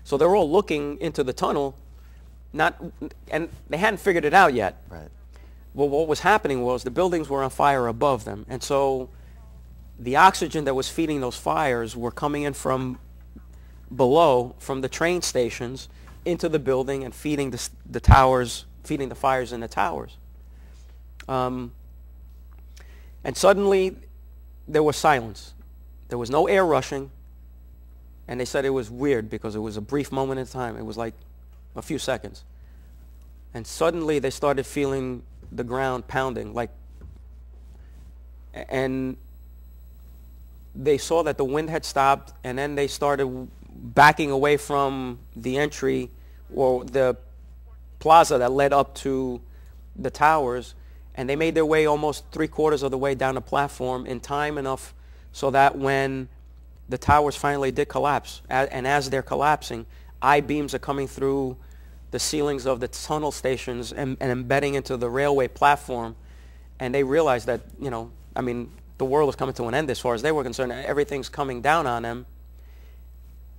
So they're all looking into the tunnel, and they hadn't figured it out yet. Right. Well, what was happening was the buildings were on fire above them, and so the oxygen that was feeding those fires were coming in from below, from the train stations, into the building and feeding the towers, feeding the fires in the towers. And suddenly there was silence. There was no air rushing, and they said it was weird because it was a brief moment in time. It was like a few seconds. And suddenly they started feeling the ground pounding, and they saw that the wind had stopped, and then they started backing away from the entry or the plaza that led up to the towers, and they made their way almost 3/4 of the way down the platform in time enough so that when the towers finally did collapse, and as they're collapsing, I-beams are coming through the ceilings of the tunnel stations and embedding into the railway platform, and they realized that, the world was coming to an end as far as they were concerned. Everything's coming down on them.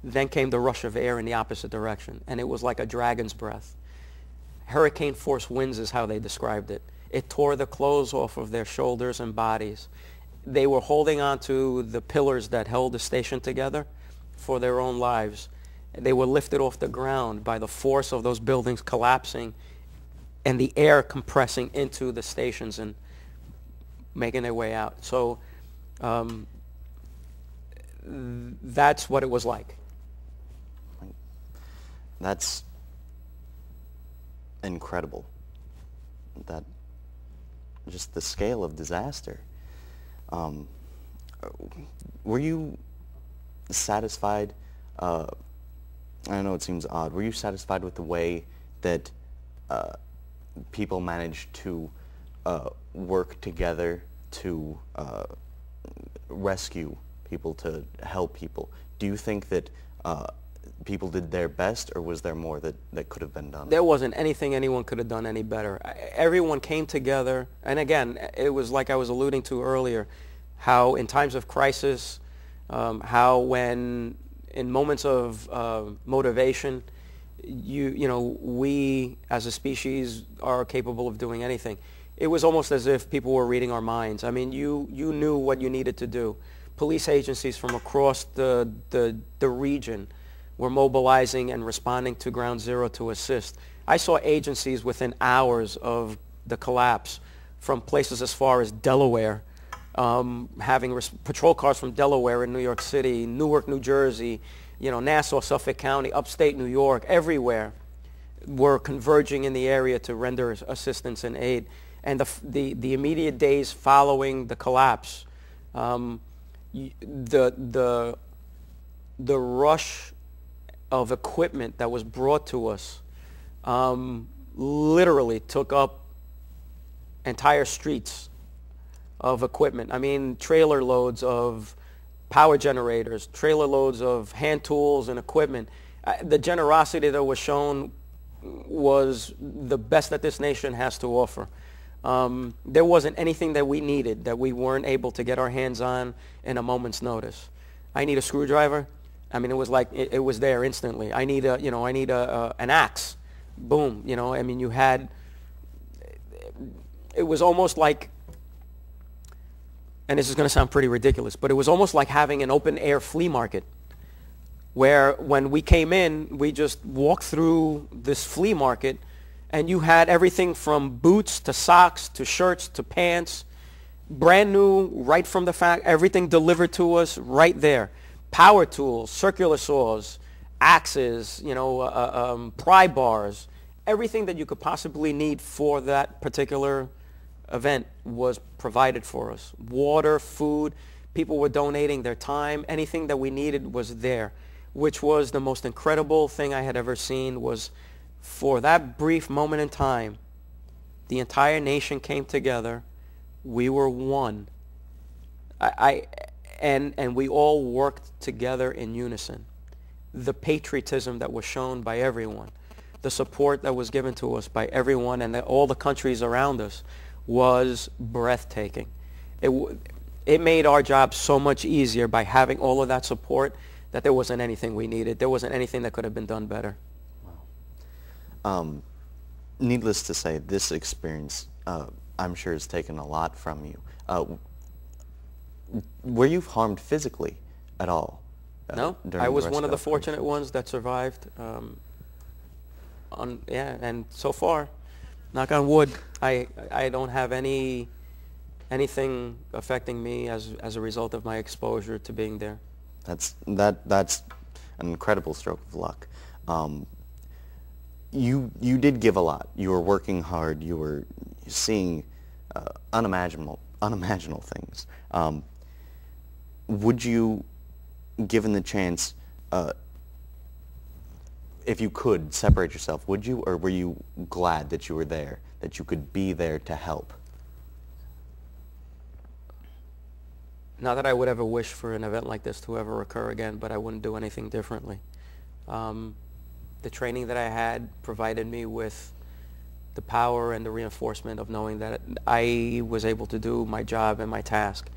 Then came the rush of air in the opposite direction, and it was like a dragon's breath. Hurricane force winds is how they described it. It tore the clothes off of their shoulders and bodies. They were holding on to the pillars that held the station together for their own lives. They were lifted off the ground by the force of those buildings collapsing and the air compressing into the stations and making their way out. So that's what it was like. That's incredible. That just the scale of disaster. Were you satisfied? I know it seems odd. Were you satisfied with the way that people managed to work together to rescue people, to help people? Do you think that people did their best, or was there more that could have been done? There wasn't anything anyone could have done any better. Everyone came together, and again, it was like I was alluding to earlier, how in times of crisis, how when in moments of motivation, we as a species are capable of doing anything. It was almost as if people were reading our minds. I mean, you knew what you needed to do. Police agencies from across the region were mobilizing and responding to Ground Zero to assist. I saw agencies within hours of the collapse from places as far as Delaware, having patrol cars from Delaware in New York City, Newark, New Jersey, Nassau, Suffolk County, upstate New York, everywhere were converging in the area to render assistance and aid. And the immediate days following the collapse, the rush of equipment that was brought to us literally took up entire streets of equipment. I mean, trailer loads of power generators, trailer loads of hand tools and equipment. The generosity that was shown was the best that this nation has to offer. There wasn't anything that we needed that we weren't able to get our hands on in a moment's notice. I need a screwdriver. I mean, it was like it was there instantly. I need an axe. Boom. You had. It was almost like, and this is going to sound pretty ridiculous, but it was almost like having an open air flea market, where when we came in, we just walked through this flea market, and you had everything from boots to socks to shirts to pants, brand new, right from the factory, everything delivered to us right there. Power tools, circular saws, axes, pry bars, everything that you could possibly need for that particular event was provided for us. Water, food, people were donating their time, anything that we needed was there, which was the most incredible thing I had ever seen. Was for that brief moment in time, the entire nation came together. We were one. And we all worked together in unison. The patriotism that was shown by everyone, the support that was given to us by everyone and all the countries around us was breathtaking. It made our job so much easier by having all of that support, that there wasn't anything we needed. There wasn't anything that could have been done better. Needless to say, this experience, I'm sure, has taken a lot from you. Were you harmed physically at all? No, I was one of the fortunate ones that survived. And so far, knock on wood, I don't have anything affecting me as a result of my exposure to being there. That's an incredible stroke of luck. You did give a lot. You were working hard. You were seeing unimaginable things. Would you, given the chance, if you could separate yourself, would you, or were you glad that you were there, that you could be there to help? Not that I would ever wish for an event like this to ever occur again, but I wouldn't do anything differently. The training that I had provided me with the power and the reinforcement of knowing that I was able to do my job and my task.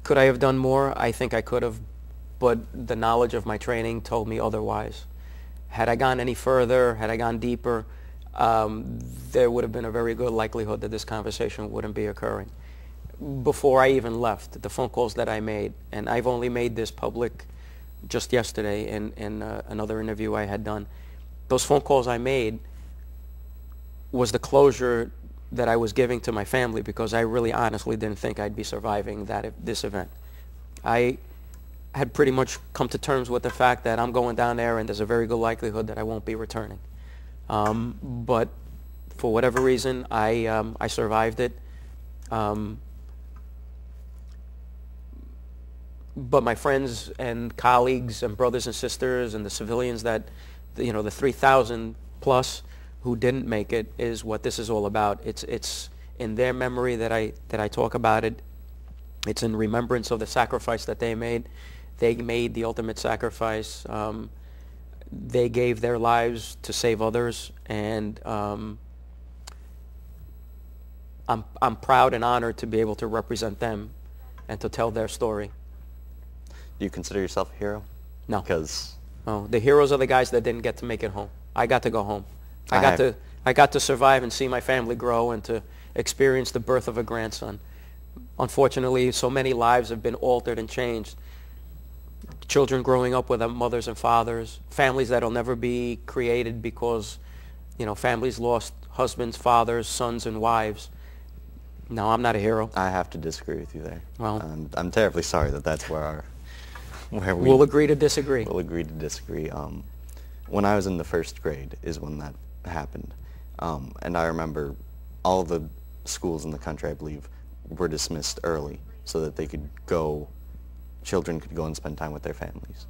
Could I have done more? I think I could have, but the knowledge of my training told me otherwise. Had I gone any further, had I gone deeper, there would have been a very good likelihood that this conversation wouldn't be occurring. Before I even left, the phone calls that I made, and I've only made this public just yesterday in another interview I had done, those phone calls I made was the closure that I was giving to my family, because I really honestly didn't think I'd be surviving this event. I had pretty much come to terms with the fact that I'm going down there and there's a very good likelihood that I won't be returning. But for whatever reason, I survived it. But my friends and colleagues and brothers and sisters and the civilians that, the 3,000 plus who didn't make it, is what this is all about. It's in their memory that I talk about it. It's in remembrance of the sacrifice that they made. They made the ultimate sacrifice. They gave their lives to save others, and I'm proud and honored to be able to represent them and to tell their story. Do you consider yourself a hero? No. Because the heroes are the guys that didn't get to make it home. I got to go home. I got to survive and see my family grow and to experience the birth of a grandson. Unfortunately, so many lives have been altered and changed. Children growing up without mothers and fathers, families that'll never be created because, families lost husbands, fathers, sons, and wives. No, I'm not a hero. I have to disagree with you there. Well, I'm terribly sorry that's where we'll agree to disagree. We'll agree to disagree. When I was in the first grade is when that happened. And I remember all the schools in the country, I believe, were dismissed early so that children could go and spend time with their families.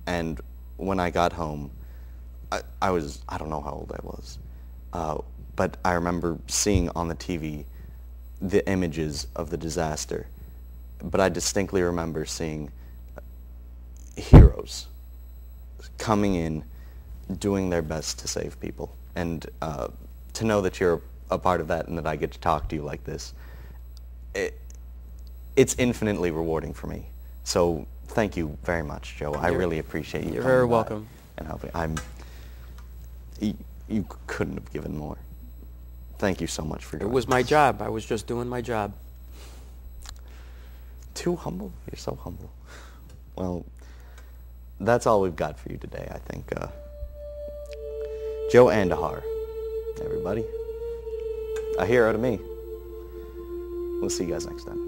And when I got home, I don't know how old I was, but I remember seeing on the TV the images of the disaster. But I distinctly remember seeing heroes coming in, doing their best to save people. And to know that you're a part of that and that I get to talk to you like this, it's infinitely rewarding for me. So thank you very much, Joe. I really appreciate you. You're very welcome. And helping. You couldn't have given more. Thank you so much for doing it. It was my job. I was just doing my job. Too humble? You're so humble. Well, that's all we've got for you today, I think. Joe Andujar, everybody. A hero to me. We'll see you guys next time.